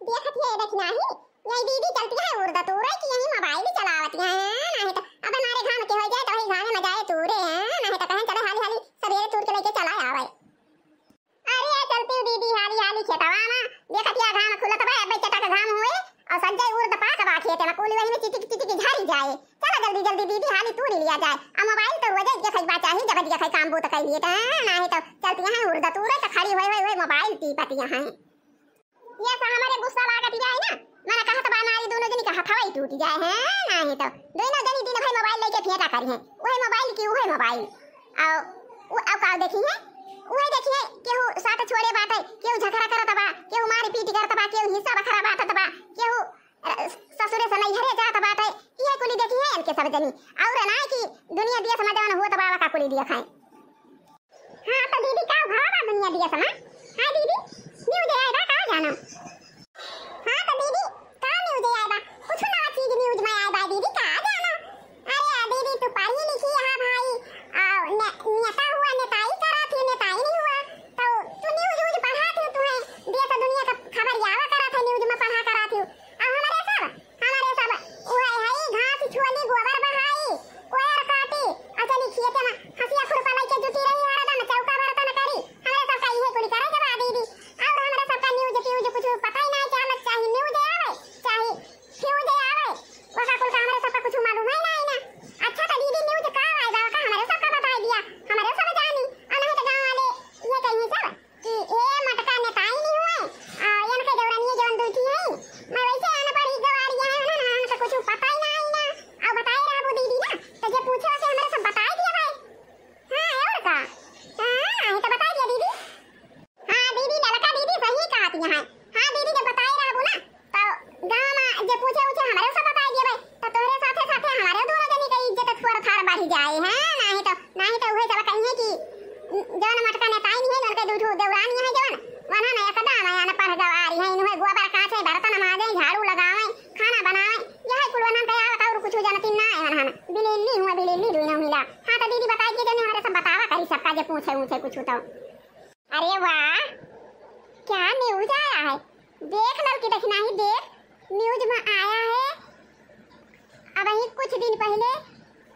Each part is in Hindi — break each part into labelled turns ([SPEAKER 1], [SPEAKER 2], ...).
[SPEAKER 1] देखत है देखना ही यही दीदी चलती है उर्दा तूरे की यही मोबाइल चलावती है नहीं तो अब हमारे घर में के हो जाए तो वही घर में मजाए तूरे हैं नहीं तो कहें चलो हाली हाली सवेरे तूर के लेके चला आवे। अरे चलती हूं दीदी हाली हाली खेतवा में देखत या घाम खुलत बा बे चटा का घाम होए और सज्जय उर्द पा का बा खेते में कुली वही में चिटिक चिटिक झाड़ी जाए। चलो जल्दी जल्दी दीदी हाली तूर लिया जाए अब मोबाइल तो रोज देखै बा चाही जब देखै काम बो तो कर लिए त नहीं तो चलती है उर्दा तूरे तो खड़ी होए मोबाइल टीपत यहां ये सा हमारे गुस्सा लागत जाए ना मैंने कहा तो बानारी दोनों जनी का हथवा टूट जाए हैं नहीं तो दोनों जनी दिन भाई मोबाइल लेके फेंटा करी हैं वही मोबाइल की वही मोबाइल अब का देखी है वही देखी है केहू साथ छोड़े बाटे केहू झगड़ा करत बा केहू मारी पीटी करत बा केहू हिस्सा बखरा बाटत बा केहू ससुरे से नैहरे जात बाटे ये कुली देखी है इनके सब जनी और ना कि दुनिया दिया समझवन होत बा का कुली दिया खाए। हां तो दीदी का भावा दुनिया दिया समा हां दीदी न्यूज़ आएगा का जाना। हां तो दीदी का न्यूज़ आएगा कुछ ना चीज न्यूज़ में आएगा दीदी का जाना। अरे दीदी तू पढ़ी लिखी हां भाई नेता हुआ नेताई करा थी नेताई नहीं हुआ तो तू न्यूज़ पढ़ा थी तुम्हें देश दुनिया का खबर यावा करा था न्यूज़ में पढ़ा करा थी अब हमारे सब ओए हई घास छोली गोबर बहाई कोयर काटी अचली खेते में हसिया खुरपा लेके जुटी रही हरदम चौका बर्तन करी हमारे सब का ये कुली करे जब दीदी और हमारे सब का न्यूज़ फ्यूज कुछ पता ही नहीं क्या चाहिए न्यूज़ आवे चाहिए फ्यूज आवे वका कुल का हमारे सब का कुछ मालूम है नहीं ना। अच्छा तो दीदी न्यूज़ का आएगा का हमारे सब का बता दिया हमारे सब जानी और नहीं तो गांव वाले ये कहिए सब कि ए मटका नेताई नहीं हुए और इनके जवरानी जवन दुखी है मैं वैसे आना पड़ी गवारियां है ना हमको कुछ पता ही नहीं ना अब बताए रहा वो दीदी ना तो जे पूछे कि हमारे सब बता दिया भाई। हां और का हां तो बता दिया दीदी। हां दीदी लड़का दीदी सही कहती है हां दीदी जब बताए रहा वो ना तो गांव में जे पूछे उछे हमारे सब बता दिए भाई तो तोरे साथे साथे हमारे दोनों जनी की इज्जत थोड़ा थार बढ़ जाए हैं नहीं तो वही चला कहिए कि जवन मटका नेताई नहीं है उनके दूध देवरानी है जवन वना ना एकदम आया ना पढ़ गवारी है इन्हें गोबर काचे बर्तन माजे झाड़ू लगावे खाना बनावे यही कुल वना कया और कुछ जानती ना है वना बिलेली हुआ बिलेली दुनो मिला। हां तो दीदी बताई कि जने हमारे सब बतावा करी सबका जे पूछे उछे कुछ तो। अरे वाह क्या न्यूज़ आया है देख लड़की देखना ही देख न्यूज़ में आया है अब ही कुछ दिन पहले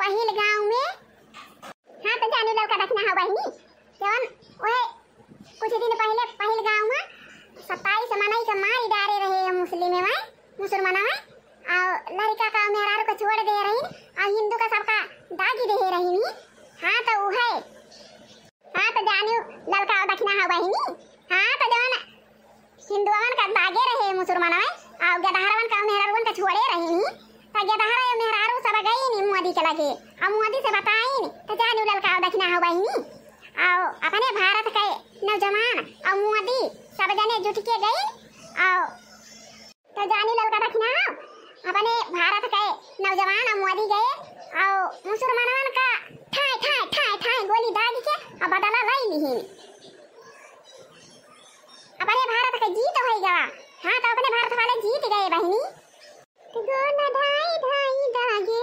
[SPEAKER 1] पहिल गांव में। हां तो जाने लड़का देखना है वही जवन ओए कुछ दिन पहले पहिल गांव में 27 मनाई का मार डारे रहे मुस्लिम में मुसलमान में और लड़का का मेहरारू को छोड़ दे रही और हिंदू का सबका दागी दे रही। हां तो वो है हां तो जाने लड़का देखना है वही हां तो जवन हिंदुवन का दागे रहे मुसलमान में और गदहरवन का मेहरारू का छोड़े रही तो गदहर मेहरारू सब गई नी मोदी के लगे और मोदी से बताई तो जाने लड़का देखना है वही और अपने भारत के नौजवान और मोदी सब जने जुट के गए और तो जानी लड़का देखना अपने भारत के नौजवान और मोदी गए और मुसलमानन का ठाई ठाई ठाई ठाई गोली दाग के और बदला ले ली अपने भारत का जीत हो गया। हां तो अपने भारत वाले जीत गए बहनी गोला ढाई ढाई दागे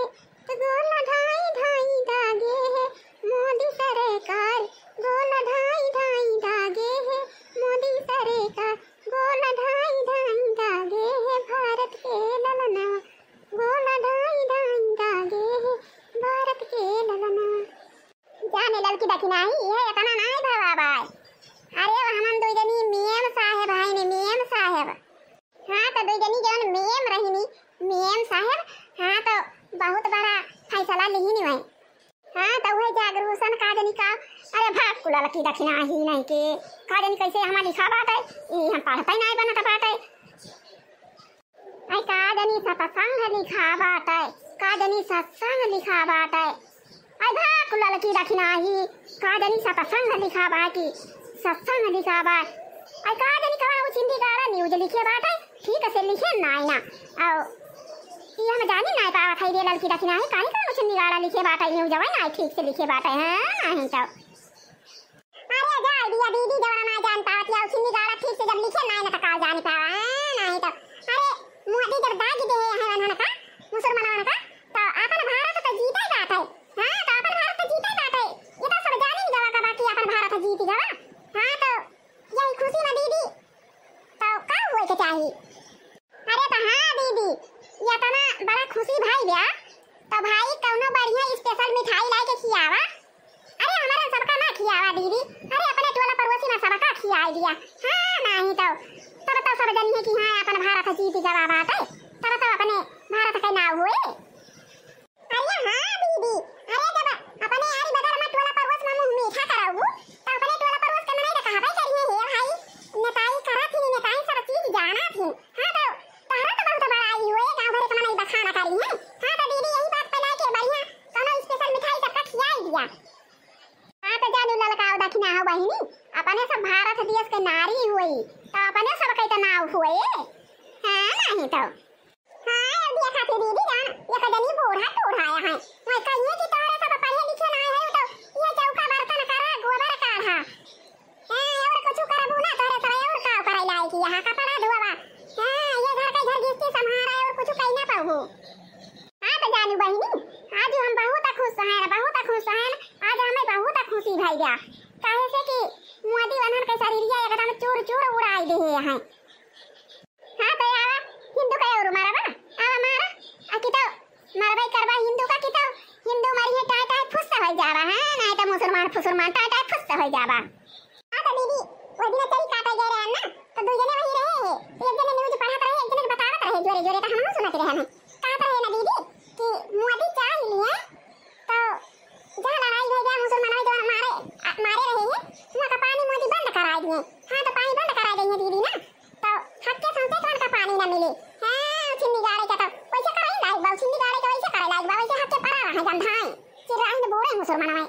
[SPEAKER 1] गोला ढाई ढाई दागे है मोदी सरकार गोला ढाई ढाई दागे है मोदी सरकार गोला ढाई ढाई दागे है भारत के ललना गोला ढाई ढाई दागे है भारत के ललना। जाने लड़की देखना ही है इतना नहीं भावा भाई। अरे हमन दो जनी मेम साहब है ने मेम साहब। हां तो दो जनी जन मेम रहीनी मेम साहब हां तो बहुत बड़ा फैसला लिहिनी है। हां तो वही जागरूकन का जनी का अरे भाग कुला लकी दक्षिणा ही नहीं के का जनी कैसे हमार लिखा बात है ई हम पढ़ते नहीं बनत बात है आई का जनी सत्संग लिखा बात है का जनी सत्संग लिखा बात है आई भाग कुला लकी दक्षिणा ही का जनी सत्संग लिखा बात की सत्संग लिखा बात आई का जनी का वो हिंदी गाड़ा न्यूज़ लिखे बात है ठीक से लिखे नहीं ना और ये हम जानी नहीं पावा खाई दे लड़की दक्षिणा है काहे का मुझे निगाड़ा लिखे बात है न्यूज़ जवा ना ठीक से लिखे बात है हां नहीं तो अरे जा दिया दीदी जवा ना जानता क्या उसी निगाड़ा ठीक से जब लिखे नहीं ना तो का जानी पावा नहीं तो अरे मोदी जब दागी दे है उन्होंने का मुसलमानों का तो अपन भारत तो जीता ही बात है। हां तो अपन भारत तो जीता ही बात है ये तो सब जानी जवा का बाकी अपन भारत जीत गया। हां तो यही खुशी में दीदी तो का हुए के चाहिए या तना बड़ा खुशी भाई ब्या तो भाई कौनो बढ़िया स्पेशल मिठाई लाए के खियावा। अरे हमारे सबका ना खियावा दीदी, अरे अपने टोला पड़ोसी में सबका खियाई दिया। हां नहीं तो तब तो सब जनी है कि हां अपन भारत जीत गवा बात है, तब तो अपने भारत के नाम हुए। अरे हां दीदी, अरे जब अपने यारी बदर में टोला पड़ोस में मुंह मीठा कराऊ तो अपने टोला पड़ोस के मने कहा भाई करिए हे भाई नेताई करा थी, नेताई सब चीज जाना थी। हां तो तारा तो बहुत बड़ा आई हुए गांव भर के मने बखाना करी है। हां तो दीदी यही बात पे लाके बढ़िया कोनो स्पेशल मिठाई सबका खियाई दिया। हां तो जानू ललकाओ दखना हो बहिनी, अपने सब भारत देश के नारी हुई तो अपने सब के तो नाव हुए। हां नहीं तो हां दिया खाती दीदी जान ये कदनी बूढ़ा टोढ़ाया है मैं कहिए कि तोरे सब पढ़े लिखे ना है तो ये चौका बर्तन करा गोबर काढ़ा और कुछ करबू ना तोरे सब और का करे लाई कि यहां कपड़ा धोवा। हां ये घर के घर गृहस्थी संभारा और कुछ कहीं ना पाऊ। हां तो जानू बहिनी आज हम बहुत खुश हैं, आज हमें बहुत खुशी भई गया काहे से कि मोदी वनन के शरीरिया एकदम चूर चूर उड़ाई दे हैं। हां तो आवा हिंदू का और मारबा आवा मारा अकी तो मारबाई करबा हिंदू का की तो हिंदू मारी है टाटा टाट फुस हो जावा। हां नहीं तो मुसलमान टाटा टाट फुस हो जावा। हां तो दीदी वो दिन तेरी काटा गए रे ना तो दो जने वही रहे, एक जने न्यूज़ पढ़त रहे, एक जने बतावत रहे जोरे जोरे तो हम सुनत रहे हैं। कहत रहे ना दीदी कि मोदी चाह लिए तो जहां लड़ाई हो गया मुसलमानों जो मारे रहे हैं वहां का पानी मोदी बंद करा दिए। हां तो पानी बंद करा देंगे दीदी ना तो हक के संसे कौन का पानी ना मिले। हां छिंदी गाड़े का तो पैसे कराई लाइक बाऊ छिंदी गाड़े का वैसे करे लाइक बाऊ वैसे हक के परा रहा गंधाई चिराई ने बोले मुसलमानों।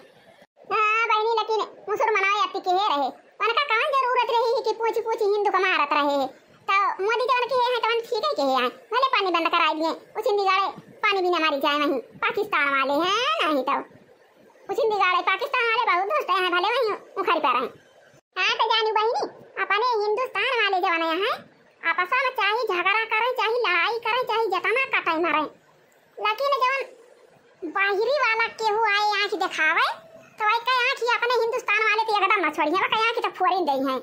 [SPEAKER 1] हां बहनी लेकिन मुसलमानों अपी के रहे उनका कौन जरूरत रही कि पूछ पूछ हिंदू का मारत रहे तो मोदी जवन के है तो ठीक है के है भले पानी बंद करा दिए छिंदी गाड़े पानी बिना मारी जाए वहीं पाकिस्तान वाले हैं नहीं तो छिंदी गाड़े पाकिस्तान वाले बहुत दोस्त हैं भले वहीं उखड़ पे रहे। हां तो जानू बहनी अपने हिंदुस्तान वाले जवान हैं आपस में चाहे झगड़ा करें चाहे लड़ाई करें चाहे जतना कटाई मारे लेकिन जवन बाहरी वाला केहू आए आंख दिखावे तो वही कई आंख अपने हिंदुस्तान वाले तो एकदम न छोड़ी है कई आंख तो फोड़ी दे हैं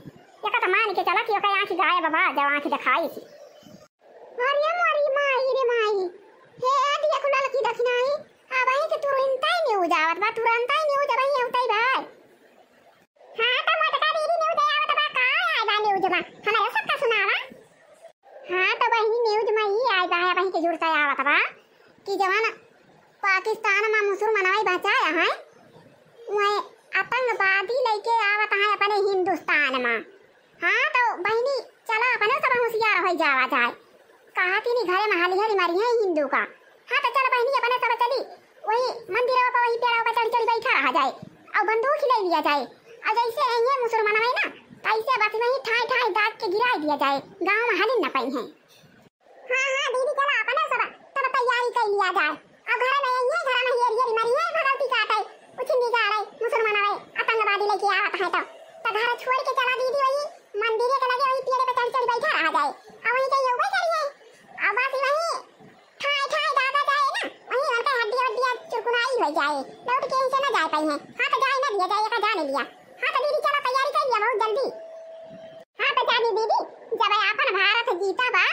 [SPEAKER 1] एक तो मान के चला कि कई आंख गाय बाबा जब आंख दिखाई थी। अरे मारी माई रे माई हे दिया कुलाल की दखनाई आ भाई के तुरंत ही न्यूज़ आवत बा तुरंत ही न्यूज़ भाई होतई भाई। हां तो मोटका दीदी न्यूज़ आवत बा का आय बा न्यूज़ में हमारे सबका सुनावा। हां तो बहनी न्यूज़ में ही आय बा भाई के जुड़ता आवत बा कि जवान पाकिस्तान में मुसलमानों बचाया है वही आतंकवादी लेके आवत है अपने हिंदुस्तान में। हां तो बहनी चला अपने सब होशियार हो जावा जाए कहा कि नहीं घरे में हाली हाली मारी है हिंदू का। हां तो चल बहनी अपने सब चली वही मंदिरों पर वही पेड़ों पर चढ़ बैठा रहा जाए और बंदूक ले लिया जाए और जैसे रहेंगे मुसलमान है ना कैसे बस वही ठाई ठाई दाग के गिरा दिया जाए गांव में हाली न पाई है। हां दीदी चला अपने सब तैयारी कर लिया जाए और घर में ये घर में ये मरी है भगवती काटे उछिंदी गाड़े मुसलमान है आतंकवादी लेके आवत है तो घर छोड़ के चला दीदी वही मंदिर के लगे वही पेड़ पे चढ़ बैठा रहा जाए और वही कहीं ऊपर करिए और बस वही ठाई ठाई दादा जाए ना वही उनका हड्डी चुरकुनाई हो जाए लौट के इनसे न जा पाई है। हां तो जाए ना दिया जाए का जाने लिया। हां तो दीदी चला तैयारी कर लिया बहुत जल्दी। हां तो जानी दीदी जब अपन भारत जीता बा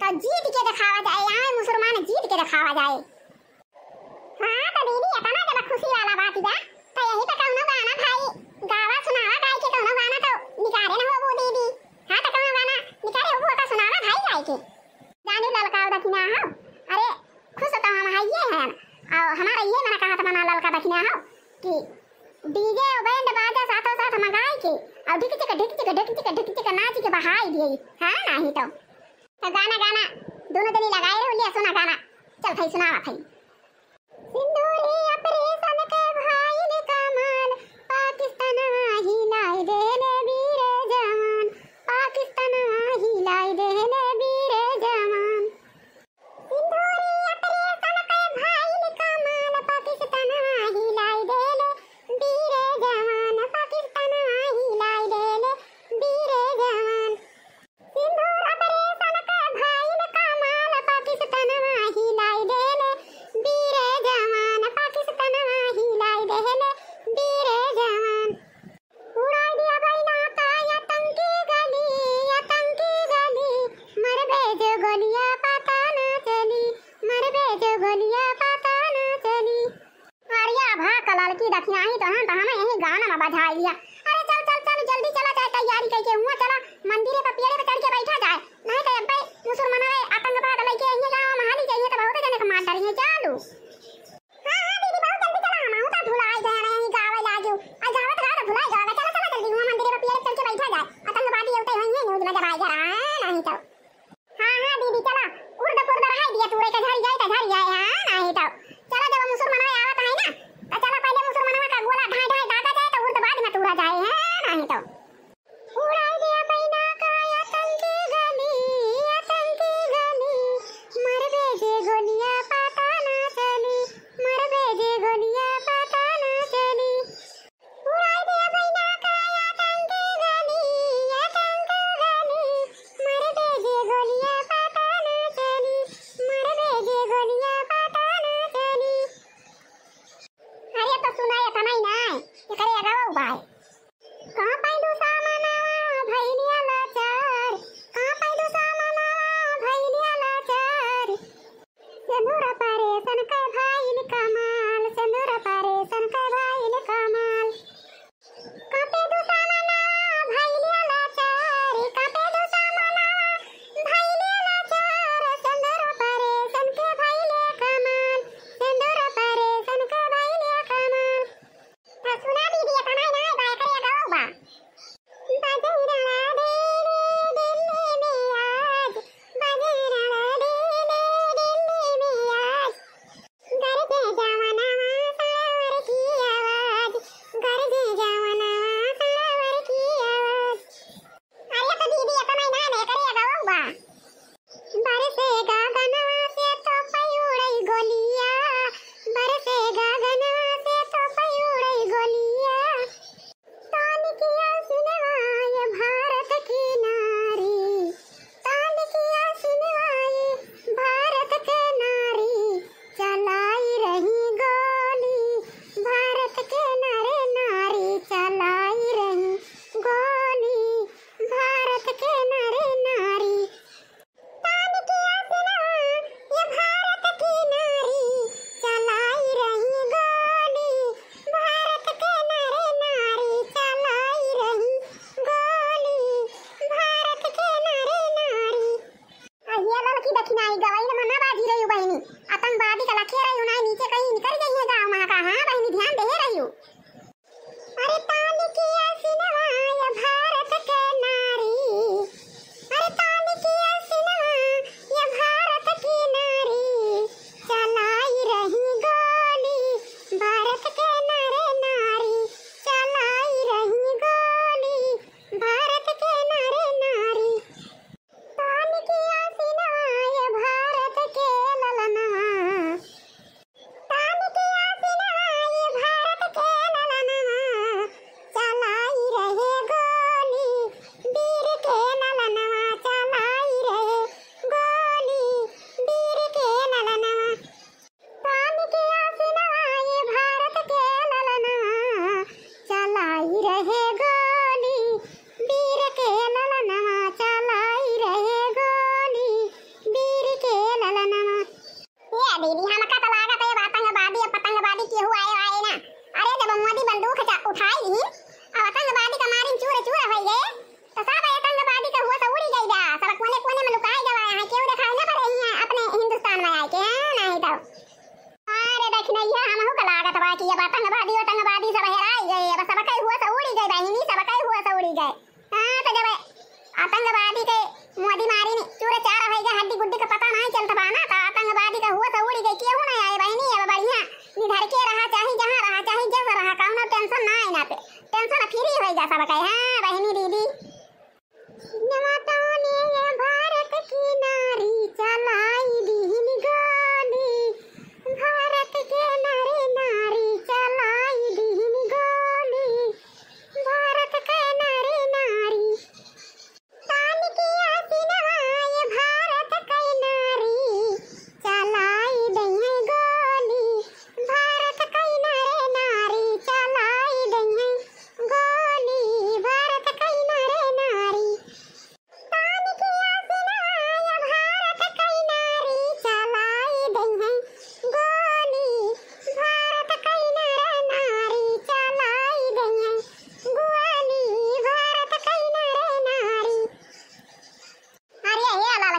[SPEAKER 1] तो जीत के दिखावा जाए यहाँ मुसलमान जीत के दिखावा जाए। हां तो दीदी अपना जब खुशी वाला बात बा तो यही पे कहूं गाना भाई गावा सुनावा गाय के कहूं गाना तो निकारे न हो वो दीदी। हां तो कहूं गाना निकारे वो का सुनावा भाई गाय के जानू ललकाओ दखना हो। अरे खुश तो हम है ये हैं और हमारा ये मना कहा था मना ललका दखना हो कि डीजे और बैंड बाजा साथों साथ मंगाई के और ढिक चिक नाच के बहाई दिए। हां नहीं तो गाना दोनों जनी लगाए रहो लिया सुना गाना चल भाई सुनावा भाई। सिंदूरी ऑपरेशन के भाई ने कमाल पाकिस्तान हिलाई देले वीर जवान पाकिस्तान हिलाई देले वीर जवान। सिंदूरी ऑपरेशन के भाई ने कमाल पाकिस्तान हिलाई देले वीर जवान पाकिस्तान हिलाई देले वीर जवान। सिंदूर ऑपरेशन के भाई ने कमाल पाकिस्तान हिलाई देले वीर जवान पाकिस्तान हिलाई देले वीर जवान। उड़ाई दिया बैनाता आतंकी गली मरबे जो गोलियां पता न चली लड़की देखी आई तो हमें यही गाना में बजा लिया। अरे चल चल चल जल्दी चला जाए, तैयारी करके हुआ चला मंदिर पे पेड़ पे चढ़ के बैठा जाए, नहीं तो अब मुसलमान आतंकवाद लेके आएंगे गांव में हाली चाहिए तो बहुत जने को मार डालेंगे। चालू हां हां दीदी बहुत जल्दी चला, हम तो भुलाए गए नहीं गावे लाजू आ गावत गावत भुलाए गए। चला चला जल्दी हुआ मंदिर पे पेड़ पे चढ़ के बैठा जाए, आतंकवादी होते होंगे न्यूज़ में जब आ जा नहीं तो। हां हां दीदी चला उर्द पुर्द रहा दिया तूरे का झड़ जाए हां नहीं तो। चला जब मुसलमान आवत है ना तो चला पहले मुसलमानवा का गोला ढाई ढाई दादा जाए तो उर्द बाद में तूरा जाए।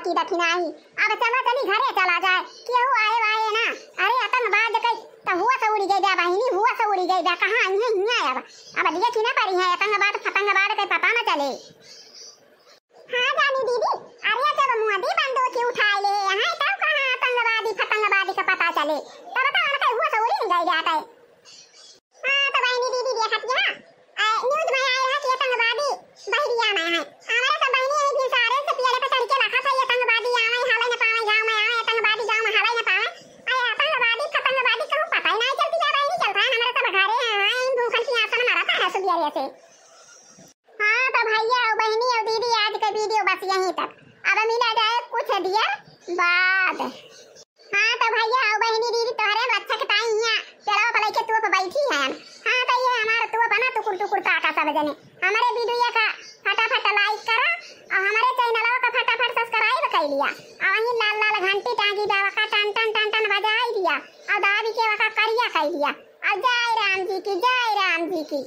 [SPEAKER 1] की दखी नाही। अब चला चली घरे चला जाए केहू आए वाए ना। अरे आतंकवाद कई त हुआ से उड़ी गई बा बहिनी, हुआ से उड़ी गई बा कहां इहे हिया अब दिया की ना परी है आतंकवाद फतंगवाद के पता ना चले। हां जानी दीदी, अरे जब मोदी बंदूक उठाए ले यहां तब कहां आतंकवादी फतंगवादी का पता चले, तब बता ना हुआ से उड़ी गई जाता है। हां तो बहिनी दीदी देखत या न्यूज़ में आया है कि आतंकवादी बहरिया में है। हमारे सब बहिनी एक दिन सारे से पेड़ पे चढ़ के रखा था आतंकवादी आवे हाले न पावे गांव में आवे आतंकवादी गांव में हाले न पावे। अरे आतंकवादी फतंगवादी कहूं पता ही नहीं चलती, ज्यादा ही नहीं चलता है हमारे सब घरे हैं इन भूखन की आसन मारता है सुबिया से। हां तो भैया और बहनी और दीदी आज का वीडियो बस यहीं तक, अब मिला जाए कुछ देर बाद। हां तो भैया और बहनी दीदी तोहरे बच्चा के ताई हिया चलो पले के तू पे बैठी है। हां तो ये हमारा तू बना टुकुर टुकुर ताका सब जने हमारे वीडियो का फटाफट लाइक करा और हमारे चैनल का फटाफट सब्सक्राइब कर लिया और वहीं लाल लाल घंटी टांगी बाबा का टन टन टन टन बजाई दिया और दादी के वका करिया कर दिया। और जय राम जी की, जय राम जी की।